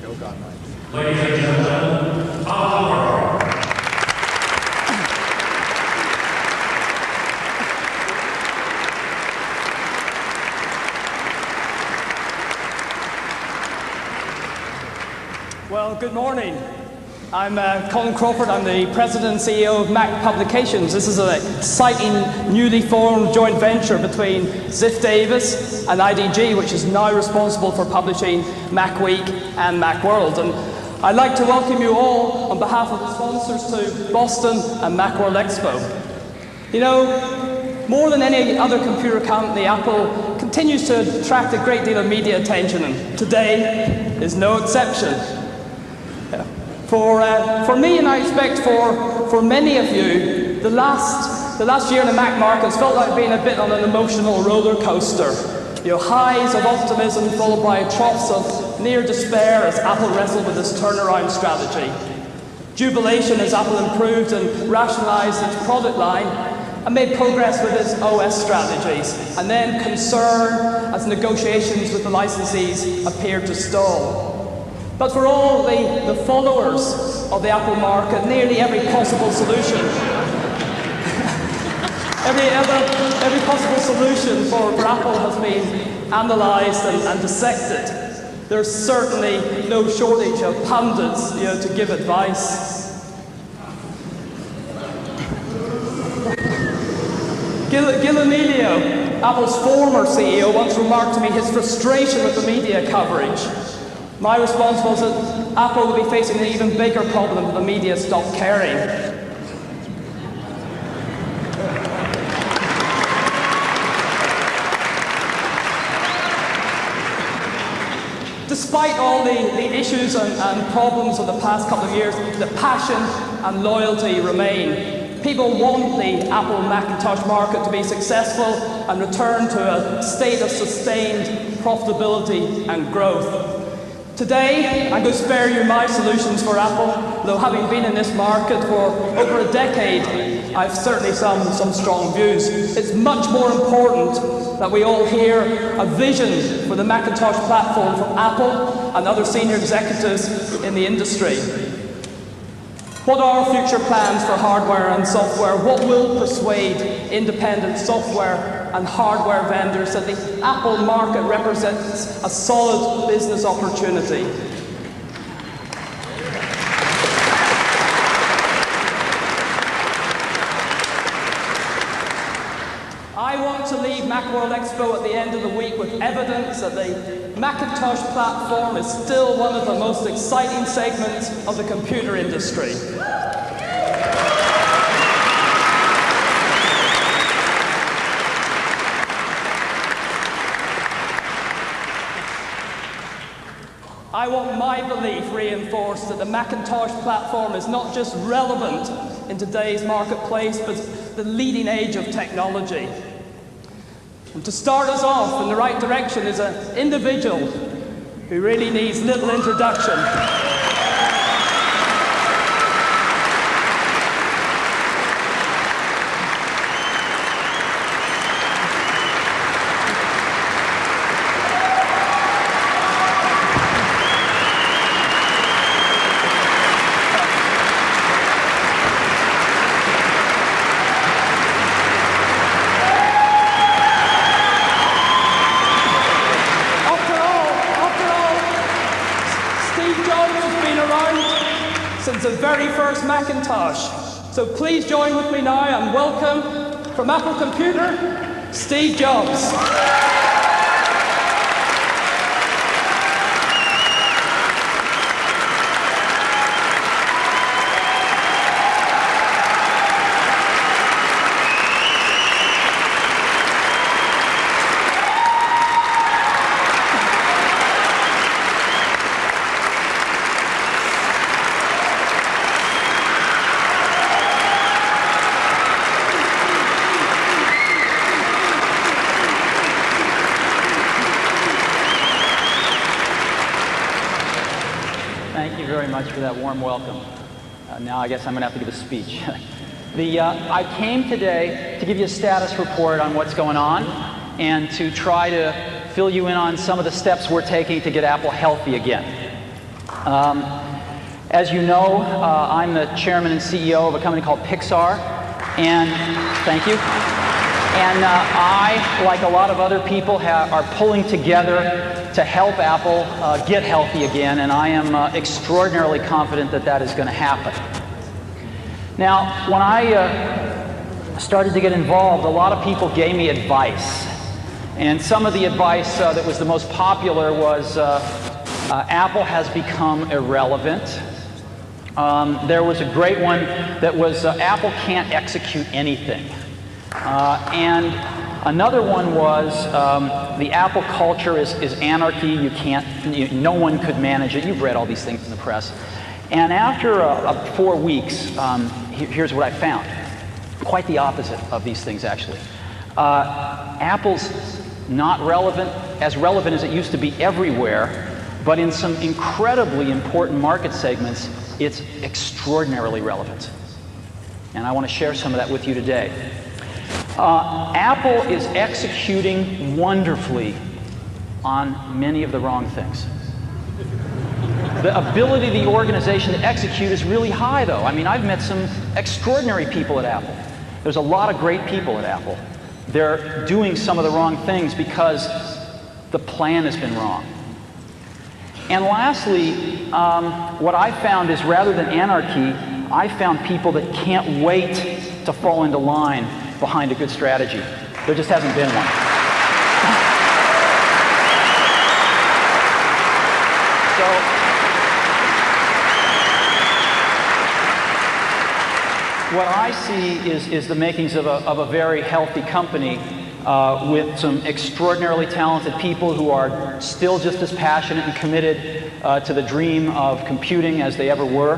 Ladies and gentlemen, Macworld. Well, good morning. I'm Colin Crawford. I'm the President and CEO of Mac Publications. This is an exciting, newly formed joint venture between Ziff Davis and IDG, which is now responsible for publishing Macweek and Macworld. And I'd like to welcome you all on behalf of the sponsors to Boston and Macworld Expo. You know, more than any other computer company, Apple continues to attract a great deal of media attention, and today is no exception. For me, and I expect for many of you, the last year in the Mac market has felt like being a bit on an emotional roller coaster. You know, highs of optimism followed by troughs of near despair as Apple wrestled with its turnaround strategy. Jubilation as Apple improved and rationalized its product line and made progress with its OS strategies. And then concern as negotiations with the licensees appeared to stall. But for all the followers of the Apple market, nearly every possible solution, every possible solution for Apple has been analysed and dissected. There's certainly no shortage of pundits, to give advice. Gil Amelio, Apple's former CEO, once remarked to me his frustration with the media coverage. My response was that Apple would be facing an even bigger problem if the media stopped caring. Despite all the issues and problems of the past couple of years, the passion and loyalty remain. People want the Apple Macintosh market to be successful and return to a state of sustained profitability and growth. Today, I'm going to spare you my solutions for Apple, though having been in this market for over a decade, I've certainly some strong views. It's much more important that we all hear a vision for the Macintosh platform from Apple and other senior executives in the industry. What are future plans for hardware and software? What will persuade independent software and hardware vendors that the Apple market represents a solid business opportunity? I want to leave Macworld Expo at the end of the week with evidence that the Macintosh platform is still one of the most exciting segments of the computer industry. I want my belief reinforced that the Macintosh platform is not just relevant in today's marketplace, but the leading edge of technology. And to start us off in the right direction is an individual who really needs little introduction. Since the very first Macintosh. So please join with me now and welcome from Apple Computer, Steve Jobs. Thank you very much for that warm welcome. Now I guess I'm going to have to give a speech. I came today to give you a status report on what's going on and to try to fill you in on some of the steps we're taking to get Apple healthy again. As you know, I'm the chairman and CEO of a company called Pixar, and thank you. And I, like a lot of other people, are pulling together to help Apple get healthy again, and I am extraordinarily confident that that is going to happen. Now, when I started to get involved, a lot of people gave me advice. And some of the advice that was the most popular was Apple has become irrelevant. There was a great one that was Apple can't execute anything. And another one was the Apple culture is anarchy. No one could manage it. You've read all these things in the press. And after 4 weeks, here's what I found. Quite the opposite of these things, actually. Apple's not as relevant as it used to be everywhere, but in some incredibly important market segments, it's extraordinarily relevant. And I want to share some of that with you today. Apple is executing wonderfully on many of the wrong things. The ability of the organization to execute is really high, though. I mean, I've met some extraordinary people at Apple. There's a lot of great people at Apple. They're doing some of the wrong things because the plan has been wrong. And lastly, what I found is rather than anarchy, I found people that can't wait to fall into line behind a good strategy. There just hasn't been one. What I see is the makings of a very healthy company with some extraordinarily talented people who are still just as passionate and committed to the dream of computing as they ever were,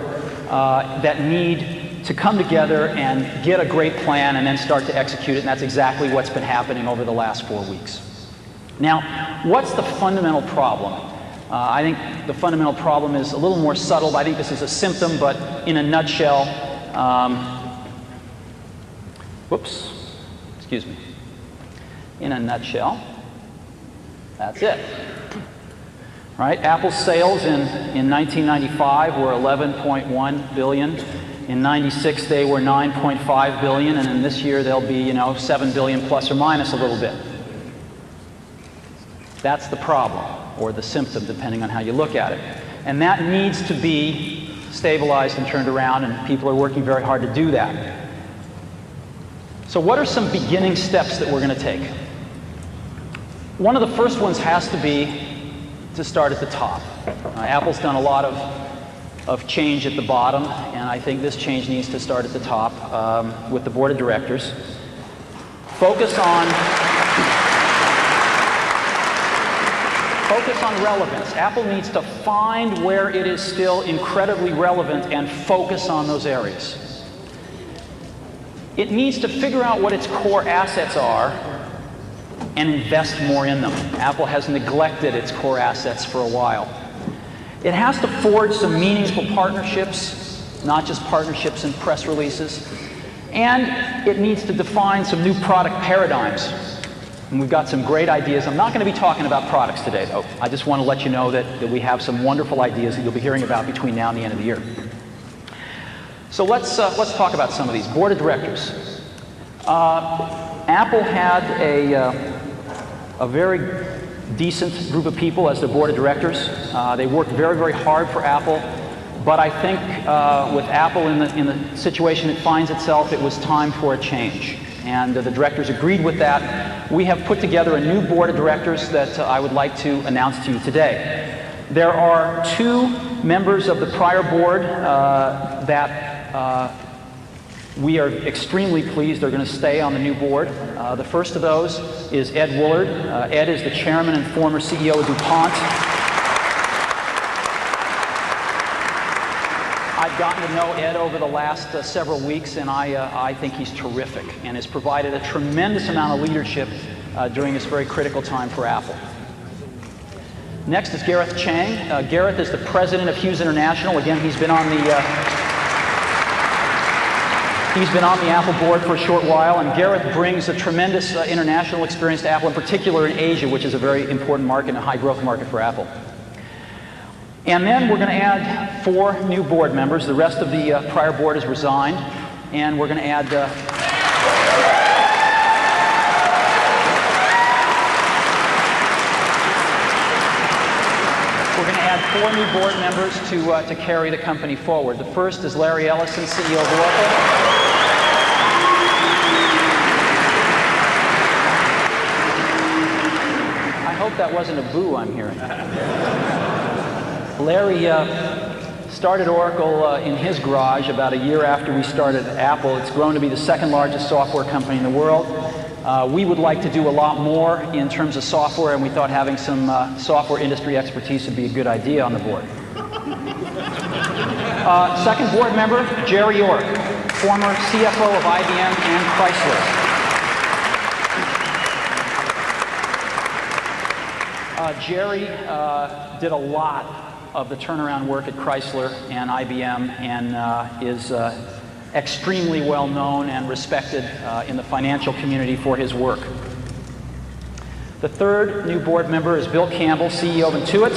that need to come together and get a great plan and then start to execute it, and that's exactly what's been happening over the last 4 weeks. Now, what's the fundamental problem? I think the fundamental problem is a little more subtle. I think this is a symptom, but in a nutshell, excuse me. In a nutshell, that's it. Right? Apple's sales in 1995 were 11.1 billion. In 96, they were 9.5 billion, and in this year they'll be, 7 billion plus or minus a little bit. That's the problem, or the symptom, depending on how you look at it. And that needs to be stabilized and turned around, and people are working very hard to do that. So what are some beginning steps that we're going to take? One of the first ones has to be to start at the top. Apple's done a lot of change at the bottom, and I think this change needs to start at the top with the board of directors. Focus on relevance. Apple needs to find where it is still incredibly relevant and focus on those areas. It needs to figure out what its core assets are and invest more in them. Apple has neglected its core assets for a while. It has to forge some meaningful partnerships, not just partnerships and press releases. And it needs to define some new product paradigms. And we've got some great ideas. I'm not going to be talking about products today, though. I just want to let you know that we have some wonderful ideas that you'll be hearing about between now and the end of the year. So let's talk about some of these. Board of directors. Apple had a very decent group of people as their board of directors. They worked very, very hard for Apple. But I think with Apple in the situation it finds itself, it was time for a change. And the directors agreed with that. We have put together a new board of directors that I would like to announce to you today. There are 2 members of the prior board that we are extremely pleased are going to stay on the new board. The first of those is Ed Woolard. Ed is the chairman and former CEO of DuPont. I've gotten to know Ed over the last several weeks, and I think he's terrific and has provided a tremendous amount of leadership during this very critical time for Apple. Next is Gareth Chang. Gareth is the president of Hughes International. Again, he's been on the Apple board for a short while, and Gareth brings a tremendous international experience to Apple, in particular in Asia, which is a very important market and a high-growth market for Apple. And then we're going to add 4 new board members. The rest of the prior board has resigned, and we're going to add we're going to add 4 new board members to carry the company forward. The first is Larry Ellison, CEO of Oracle. I hope that wasn't a boo I'm hearing. Larry started Oracle in his garage about a year after we started Apple. It's grown to be the 2nd largest software company in the world. We would like to do a lot more in terms of software, and we thought having some software industry expertise would be a good idea on the board. Second board member, Jerry York, former CFO of IBM and Chrysler. Jerry did a lot of the turnaround work at Chrysler and IBM and is extremely well known and respected in the financial community for his work. The third new board member is Bill Campbell, CEO of Intuit.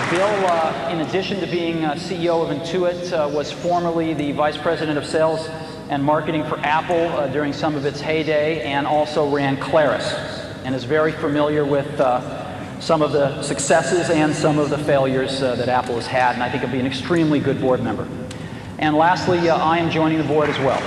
Bill, in addition to being CEO of Intuit, was formerly the Vice President of Sales and Marketing for Apple during some of its heyday, and also ran Claris, and is very familiar with some of the successes and some of the failures that Apple has had, and I think it'll be an extremely good board member. And lastly, I am joining the board as well.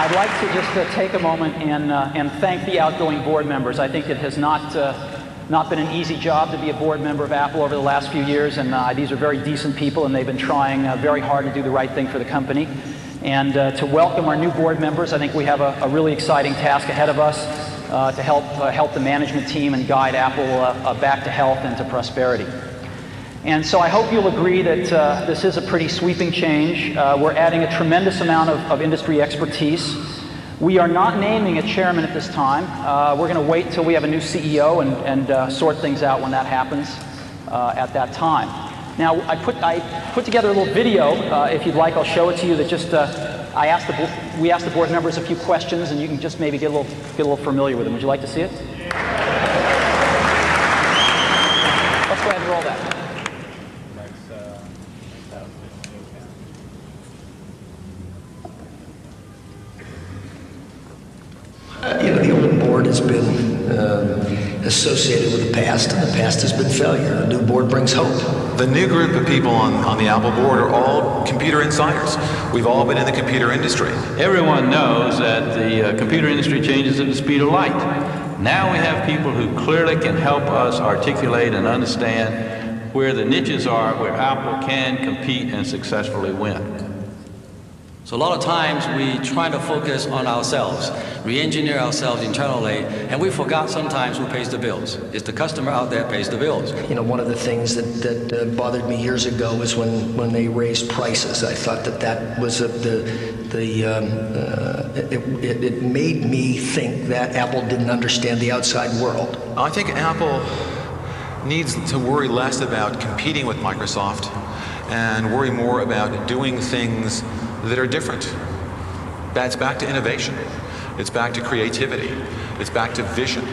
I'd like to just take a moment and thank the outgoing board members. I think it has not been an easy job to be a board member of Apple over the last few years, and these are very decent people, and they've been trying very hard to do the right thing for the company. And to welcome our new board members, I think we have a really exciting task ahead of us to help the management team and guide Apple back to health and to prosperity. And so I hope you'll agree that this is a pretty sweeping change. We're adding a tremendous amount of industry expertise. We are not naming a chairman at this time. We're going to wait till we have a new CEO and sort things out when that happens at that time. Now, I put together a little video. If you'd like, I'll show it to you. That just we asked the board members a few questions, and you can just maybe get a little familiar with them. Would you like to see it? Let's go ahead and roll that. The old board has been associated with the past, and the past has been failure. The new board brings hope. The new group of people on the Apple board are all computer insiders. We've all been in the computer industry. Everyone knows that the computer industry changes at the speed of light. Now we have people who clearly can help us articulate and understand where the niches are, where Apple can compete and successfully win. So a lot of times we try to focus on ourselves, re-engineer ourselves internally, and we forgot sometimes who pays the bills. It's the customer out there pays the bills. You know, one of the things that bothered me years ago was when they raised prices. I thought that was it made me think that Apple didn't understand the outside world. I think Apple needs to worry less about competing with Microsoft and worry more about doing things that are different. That's back to innovation. It's back to creativity. It's back to vision.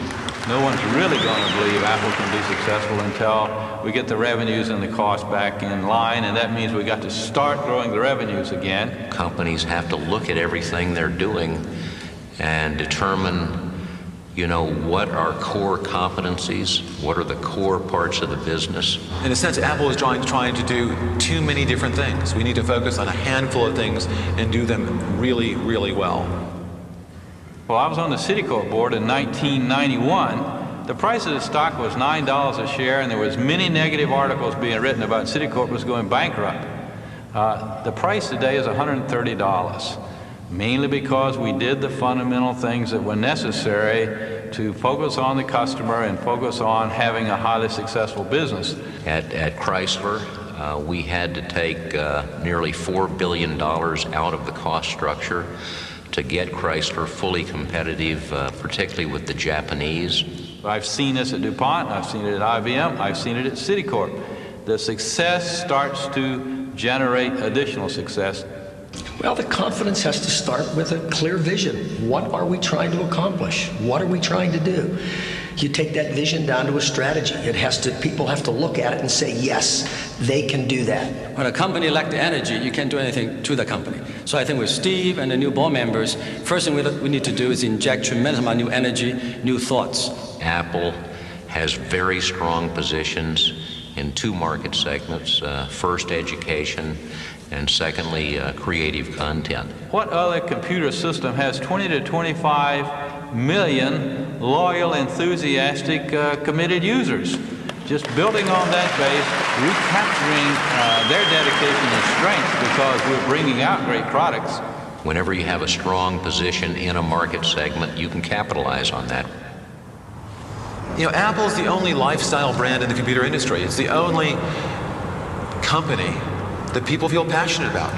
No one's really going to believe Apple can be successful until we get the revenues and the costs back in line, and that means we got to start growing the revenues again. Companies have to look at everything they're doing and determine, you know, what are core competencies, what are the core parts of the business. In a sense, Apple is trying to do too many different things. We need to focus on a handful of things and do them really, really well. Well, I was on the Citicorp board in 1991. The price of the stock was $9 a share, and there was many negative articles being written about Citicorp was going bankrupt. The price today is $130. Mainly because we did the fundamental things that were necessary to focus on the customer and focus on having a highly successful business. At Chrysler, we had to take nearly $4 billion out of the cost structure to get Chrysler fully competitive, particularly with the Japanese? I've seen this at DuPont, I've seen it at IBM, I've seen it at Citicorp. The success starts to generate additional success. Well, the confidence has to start with a clear vision. What are we trying to accomplish? What are we trying to do? You take that vision down to a strategy. People have to look at it and say, yes, they can do that. When a company lacks the energy, you can't do anything to the company. So I think with Steve and the new board members, first thing we need to do is inject tremendous amount of new energy, new thoughts. Apple has very strong positions in two market segments. First, education, and secondly, creative content. What other computer system has 20 to 25 million loyal, enthusiastic, committed users? Just building on that base, recapturing their dedication and strength because we're bringing out great products. Whenever you have a strong position in a market segment, you can capitalize on that. You know, Apple's the only lifestyle brand in the computer industry. It's the only company that people feel passionate about.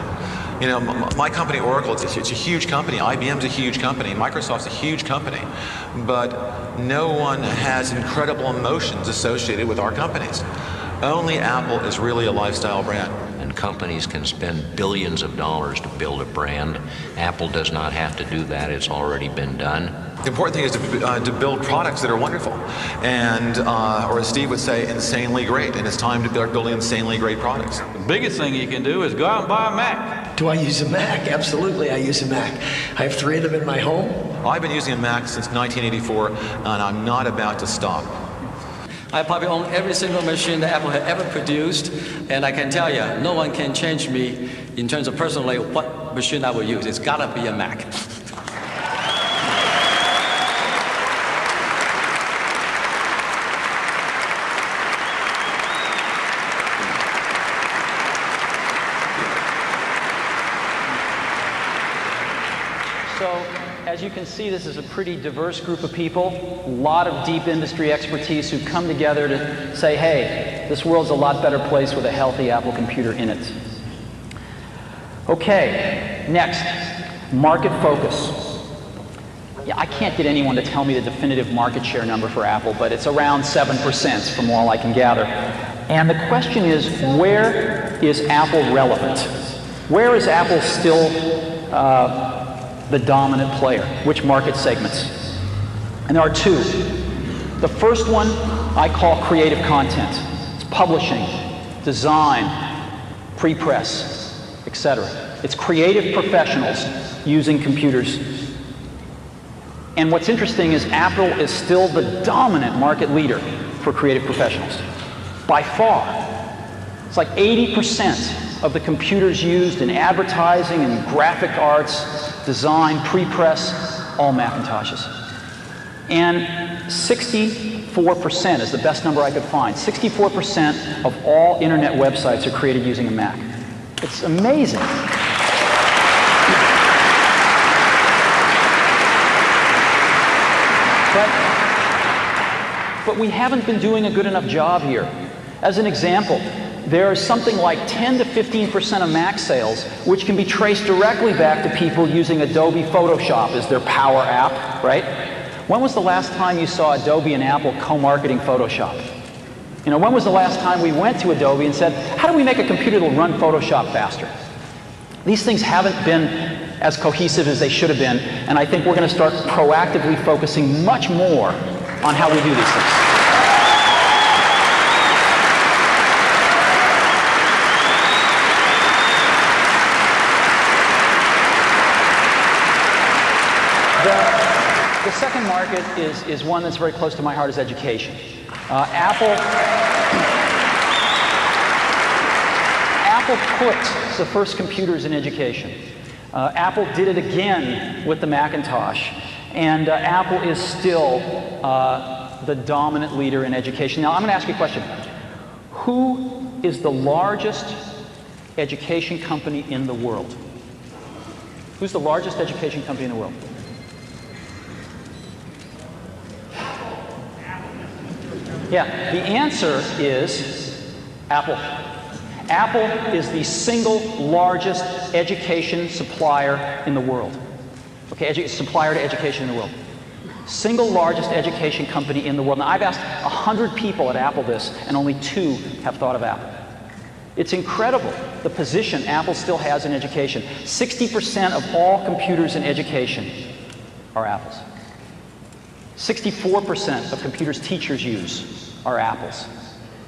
You know, my company, Oracle, it's a huge company. IBM's a huge company. Microsoft's a huge company. But no one has incredible emotions associated with our companies. Only Apple is really a lifestyle brand. And companies can spend billions of dollars to build a brand. Apple does not have to do that. It's already been done. The important thing is to build products that are wonderful and, or as Steve would say, insanely great. And it's time to start building insanely great products. The biggest thing you can do is go out and buy a Mac. Do I use a Mac? Absolutely, I use a Mac. I have 3 of them in my home. I've been using a Mac since 1984, and I'm not about to stop. I probably own every single machine that Apple had ever produced, and I can tell you, no one can change me in terms of personally what machine I will use. It's got to be a Mac. As you can see, this is a pretty diverse group of people, a lot of deep industry expertise who come together to say, hey, this world's a lot better place with a healthy Apple computer in it. Okay, next, market focus. Yeah, I can't get anyone to tell me the definitive market share number for Apple, but it's around 7% from all I can gather. And the question is, where is Apple relevant? Where is Apple still the dominant player? Which market segments? And there are 2. The first one I call creative content. It's publishing, design, pre-press, etc. It's creative professionals using computers. And what's interesting is Apple is still the dominant market leader for creative professionals. By far. It's like 80% of the computers used in advertising and graphic arts, design, pre-press, all Macintoshes. And 64% is the best number I could find. 64% of all internet websites are created using a Mac. It's amazing. But we haven't been doing a good enough job here. As an example, there is something like 10 to 15% of Mac sales which can be traced directly back to people using Adobe Photoshop as their power app, right? When was the last time you saw Adobe and Apple co-marketing Photoshop? You know, when was the last time we went to Adobe and said, how do we make a computer that will run Photoshop faster? These things haven't been as cohesive as they should have been, and I think we're going to start proactively focusing much more on how we do these things. The second market is one that's very close to my heart, is education. Apple put the first computers in education. Apple did it again with the Macintosh. And Apple is still the dominant leader in education. Now, I'm going to ask you a question. Who is the largest education company in the world? Who's the largest education company in the world? Yeah, the answer is Apple. Apple is the single largest education supplier in the world. Okay, supplier to education in the world. Single largest education company in the world. Now, I've asked 100 people at Apple this, and only 2 have thought of Apple. It's incredible, the position Apple still has in education. 60% of all computers in education are Apple's. 64% of computers teachers use are Apple's.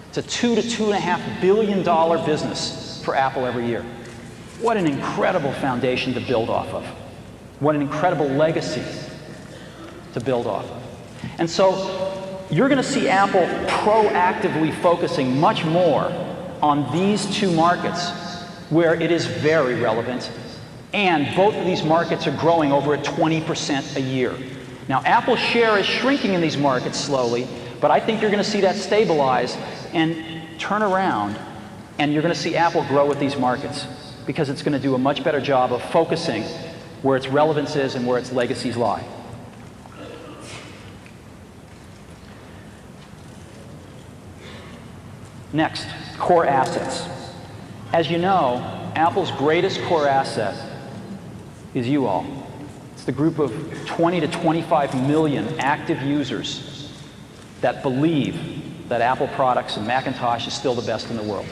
It's a $2 to $2.5 billion business for Apple every year. What an incredible foundation to build off of. What an incredible legacy to build off of. And so you're going to see Apple proactively focusing much more on these 2 markets where it is very relevant, and both of these markets are growing over at 20% a year. Now, Apple's share is shrinking in these markets slowly, but I think you're going to see that stabilize and turn around, and you're going to see Apple grow with these markets because it's going to do a much better job of focusing where its relevance is and where its legacies lie. Next, core assets. As you know, Apple's greatest core asset is you all. It's the group of 20 to 25 million active users that believe that Apple products and Macintosh is still the best in the world.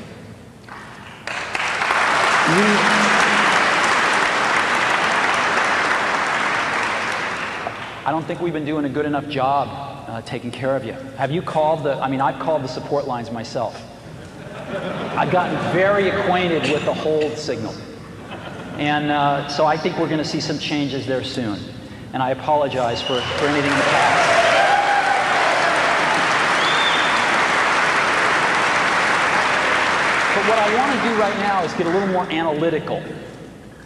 I don't think we've been doing a good enough job taking care of you. Have you called I've called the support lines myself. I've gotten very acquainted with the hold signal. And so I think we're going to see some changes there soon. And I apologize for anything in the past. But what I want to do right now is get a little more analytical.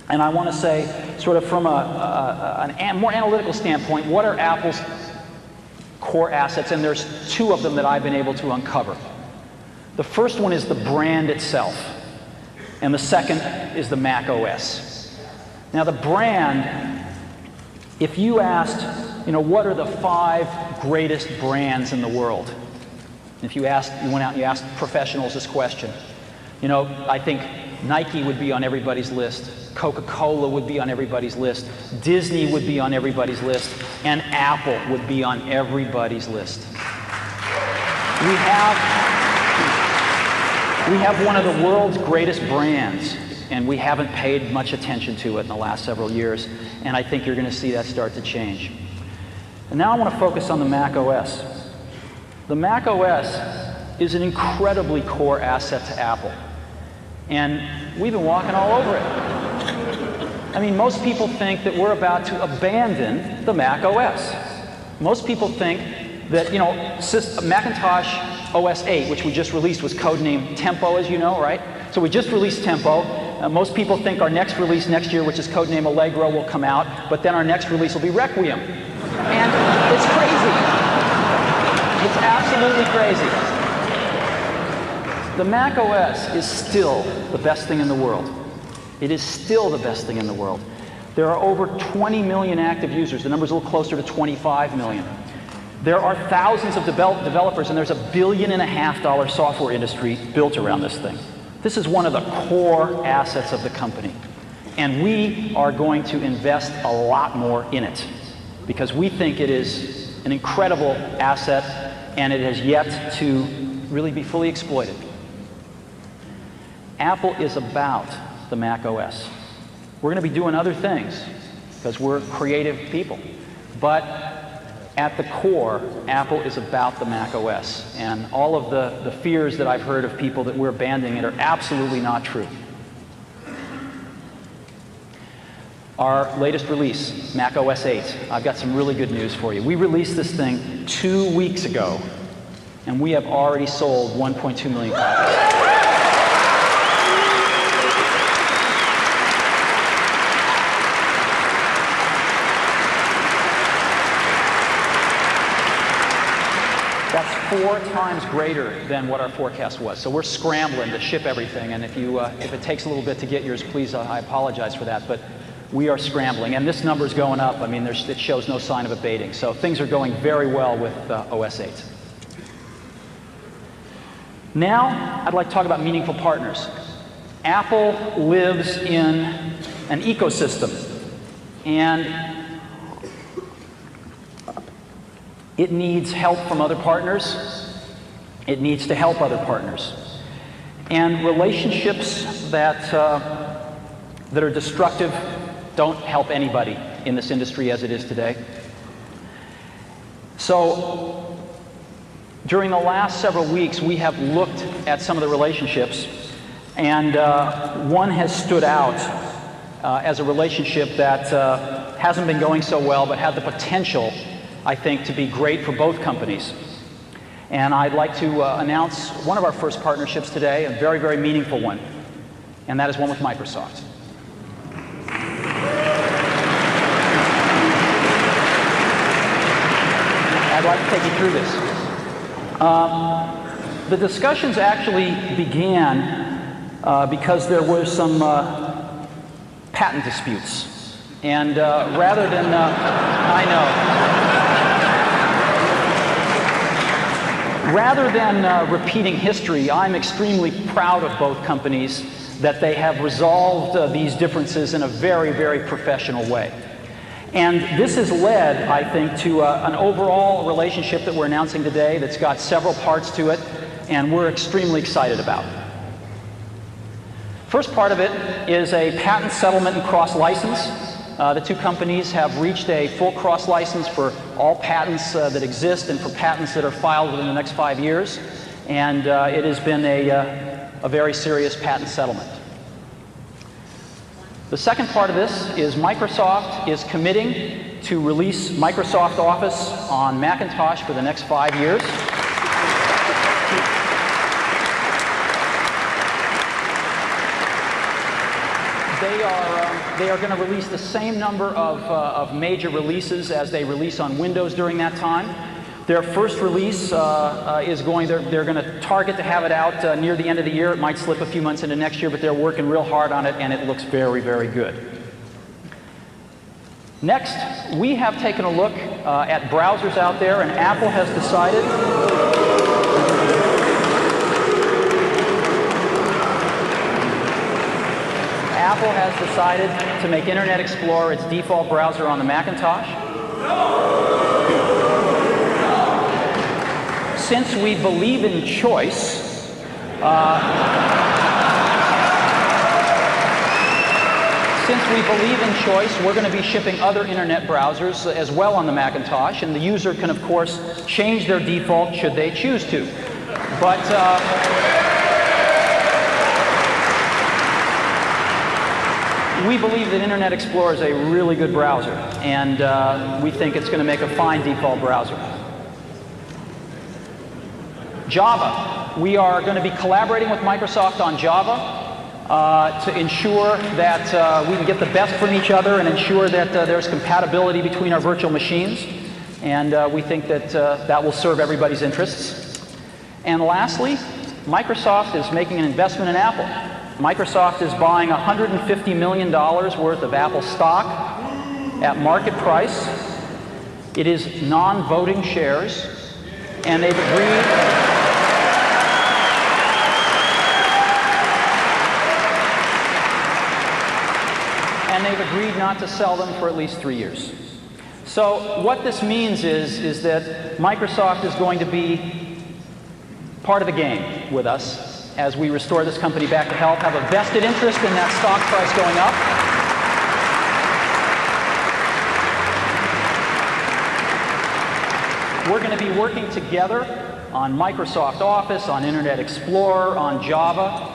And I want to say, sort of from a more analytical standpoint, what are Apple's core assets? And there's 2 of them that I've been able to uncover. The first one is the brand itself, and the second is the Mac OS. Now, the brand, if you asked, what are the 5 greatest brands in the world? If you went out and you asked professionals this question, I think Nike would be on everybody's list, Coca-Cola would be on everybody's list, Disney would be on everybody's list, and Apple would be on everybody's list. We have one of the world's greatest brands, and we haven't paid much attention to it in the last several years, and I think you're going to see that start to change. And now I want to focus on the Mac OS. The Mac OS is an incredibly core asset to Apple, and we've been walking all over it. Most people think that we're about to abandon the Mac OS. Most people think that, Macintosh OS 8, which we just released, was codenamed Tempo, as you know, right? So we just released Tempo. Most people think our next release next year, which is codenamed Allegro, will come out, but then our next release will be Requiem. And it's crazy. It's absolutely crazy. The Mac OS is still the best thing in the world. It is still the best thing in the world. There are over 20 million active users. The number's a little closer to 25 million. There are thousands of developers, and there's $1.5 billion software industry built around this thing. This is one of the core assets of the company. And we are going to invest a lot more in it because we think it is an incredible asset and it has yet to really be fully exploited. Apple is about the Mac OS. We're going to be doing other things because we're creative people. But at the core, Apple is about the Mac OS. And all of the fears that I've heard of people that we're abandoning it are absolutely not true. Our latest release, Mac OS 8, I've got some really good news for you. We released this thing 2 weeks ago, and we have already sold 1.2 million copies. That's 4 times greater than what our forecast was. So we're scrambling to ship everything, and if it takes a little bit to get yours, please, I apologize for that, but we are scrambling. And this number's going up. I mean, it shows no sign of abating. So things are going very well with OS 8. Now, I'd like to talk about meaningful partners. Apple lives in an ecosystem, and It needs help from other partners. It needs to help other partners. And relationships that are destructive don't help anybody in this industry as it is today. So during the last several weeks, we have looked at some of the relationships, and one has stood out as a relationship that hasn't been going so well, but had the potential, I think, to be great for both companies. And I'd like to announce one of our first partnerships today, a very, very meaningful one, and that is one with Microsoft. I'd like to take you through this. The discussions actually began because there were some patent disputes. And rather than, I know, rather than repeating history, I'm extremely proud of both companies that they have resolved these differences in a very, very professional way. And this has led, I think, to an overall relationship that we're announcing today that's got several parts to it, and we're extremely excited about. First part of it is a patent settlement and cross-license. The two companies have reached a full cross-license for all patents that exist and for patents that are filed within the next 5 years. And it has been a very serious patent settlement. The second part of this is Microsoft is committing to release Microsoft Office on Macintosh for the next 5 years. They are going to release the same number of major releases as they release on Windows during that time. Their first release is they're going to target to have it out near the end of the year. It might slip a few months into next year, but they're working real hard on it, and it looks very, very good. Next, we have taken a look at browsers out there, and Apple has decided to make Internet Explorer its default browser on the Macintosh. Since we believe in choice, we're going to be shipping other Internet browsers as well on the Macintosh, and the user can, of course, change their default should they choose to. But we believe that Internet Explorer is a really good browser, and we think it's going to make a fine default browser. Java. We are going to be collaborating with Microsoft on Java to ensure that we can get the best from each other and ensure that there's compatibility between our virtual machines. And we think that that will serve everybody's interests. And lastly, Microsoft is making an investment in Apple. Microsoft is buying $150 million worth of Apple stock at market price. It is non-voting shares, and they've agreed not to sell them for at least 3 years. So what this means is that Microsoft is going to be part of the game with us as we restore this company back to health, have a vested interest in that stock price going up. We're going to be working together on Microsoft Office, on Internet Explorer, on Java.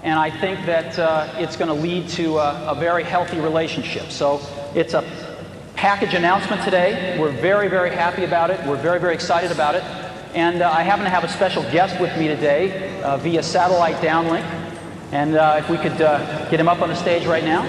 And I think that it's going to lead to a very healthy relationship. So it's a package announcement today. We're very, very happy about it. We're very, very excited about it. And I happen to have a special guest with me today via satellite downlink. And if we could get him up on the stage right now.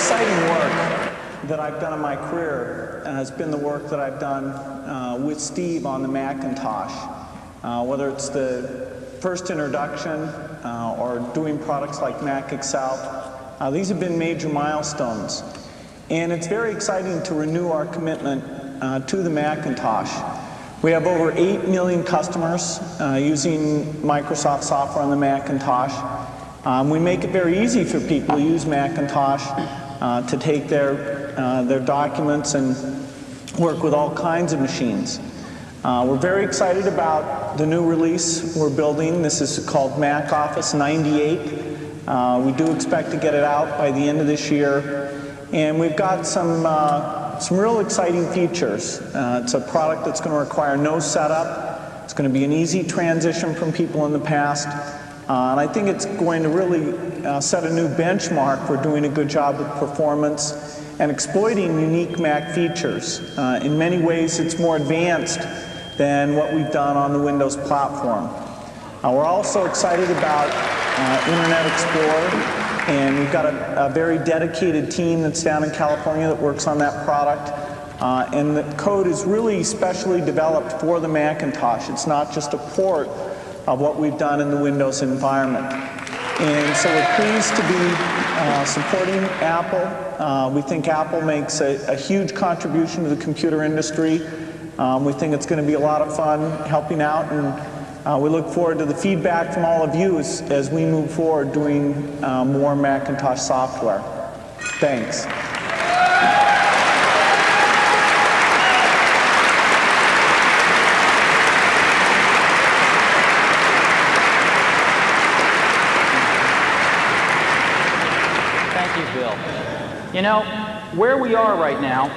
exciting work that I've done in my career has been the work that I've done with Steve on the Macintosh. Whether it's the first introduction or doing products like Mac Excel, these have been major milestones. And it's very exciting to renew our commitment to the Macintosh. We have over 8 million customers using Microsoft software on the Macintosh. We make it very easy for people to use Macintosh to take their documents and work with all kinds of machines. We're very excited about the new release we're building. This is called Mac Office 98. We do expect to get it out by the end of this year. And we've got some real exciting features. It's a product that's going to require no setup. It's going to be an easy transition from people in the past. And I think it's going to really set a new benchmark for doing a good job with performance and exploiting unique Mac features. In many ways, it's more advanced than what we've done on the Windows platform. We're also excited about Internet Explorer. And we've got a very dedicated team that's down in California that works on that product. And the code is really specially developed for the Macintosh. It's not just a port of what we've done in the Windows environment. And so we're pleased to be supporting Apple. We think Apple makes a huge contribution to the computer industry. We think it's going to be a lot of fun helping out, and we look forward to the feedback from all of you as we move forward doing more Macintosh software. Thanks. Thank you, Bill. You know, where we are right now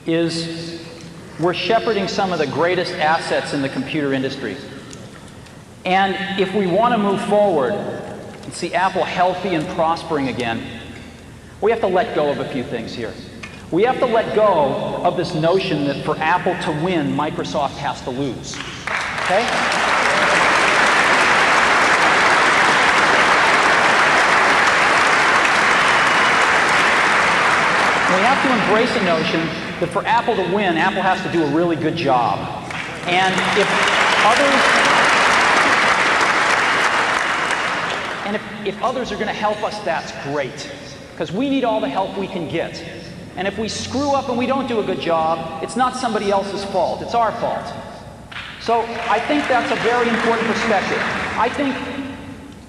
is we're shepherding some of the greatest assets in the computer industry. And if we want to move forward and see Apple healthy and prospering again, we have to let go of a few things here. We have to let go of this notion that for Apple to win, Microsoft has to lose. Okay? We have to embrace a notion that for Apple to win, Apple has to do a really good job. And if others are going to help us, that's great. Because we need all the help we can get. And if we screw up and we don't do a good job, it's not somebody else's fault, it's our fault. So I think that's a very important perspective. I think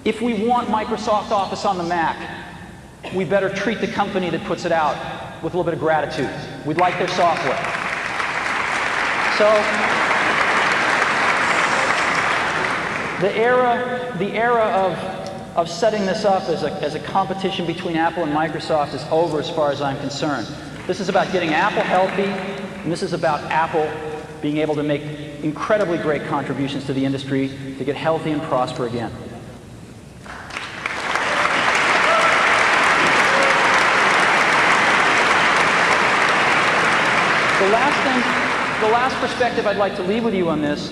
if we want Microsoft Office on the Mac, we better treat the company that puts it out with a little bit of gratitude. We'd like their software. So the era of setting this up as a competition between Apple and Microsoft is over as far as I'm concerned. This is about getting Apple healthy, and this is about Apple being able to make incredibly great contributions to the industry to get healthy and prosper again. The last perspective I'd like to leave with you on this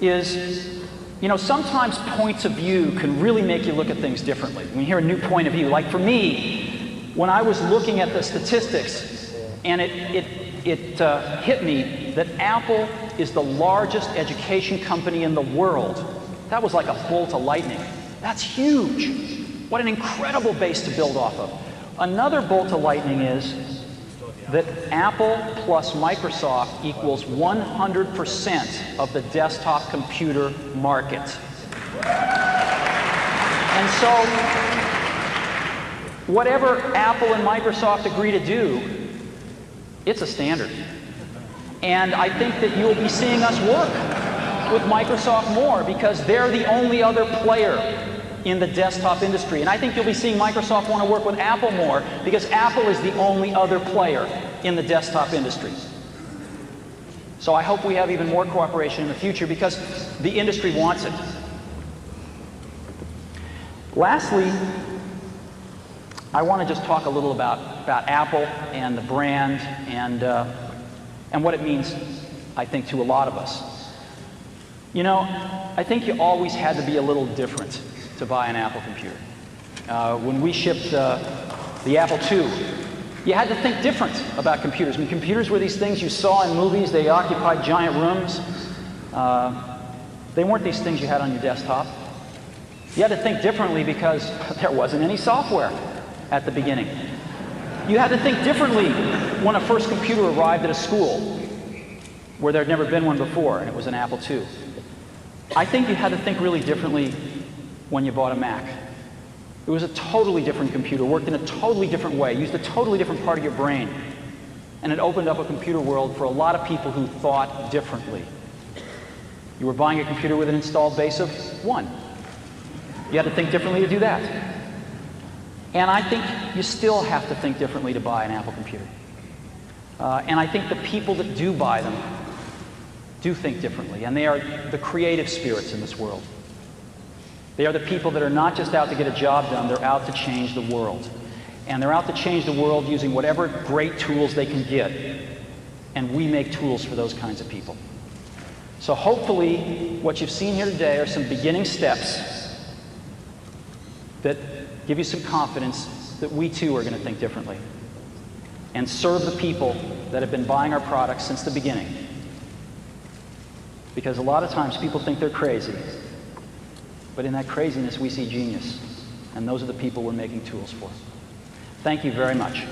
is, you know, sometimes points of view can really make you look at things differently. When you hear a new point of view, like for me, when I was looking at the statistics, and it hit me that Apple is the largest education company in the world. That was like a bolt of lightning. That's huge. What an incredible base to build off of. Another bolt of lightning is that Apple plus Microsoft equals 100% of the desktop computer market. And so, whatever Apple and Microsoft agree to do, it's a standard. And I think that you'll be seeing us work with Microsoft more because they're the only other player in the desktop industry. And I think you'll be seeing Microsoft want to work with Apple more because Apple is the only other player in the desktop industry. So I hope we have even more cooperation in the future because the industry wants it. Lastly, I want to just talk a little about Apple and the brand and what it means, I think, to a lot of us. You know, I think you always had to be a little different to buy an Apple computer. When we shipped the Apple II, You had to think different about computers. I mean, computers were these things you saw in movies. They occupied giant rooms. They weren't these things you had on your desktop. You had to think differently because there wasn't any software at the beginning. You had to think differently when a first computer arrived at a school where there had never been one before, and it was an Apple II. I think you had to think really differently when you bought a Mac. It was a totally different computer, worked in a totally different way, used a totally different part of your brain. And it opened up a computer world for a lot of people who thought differently. You were buying a computer with an installed base of 1. You had to think differently to do that. And I think you still have to think differently to buy an Apple computer. And I think the people that do buy them do think differently, and they are the creative spirits in this world. They are the people that are not just out to get a job done, they're out to change the world. And they're out to change the world using whatever great tools they can get. And we make tools for those kinds of people. So hopefully, what you've seen here today are some beginning steps that give you some confidence that we too are going to think differently and serve the people that have been buying our products since the beginning. Because a lot of times people think they're crazy, but in that craziness we see genius, and those are the people we're making tools for. Thank you very much.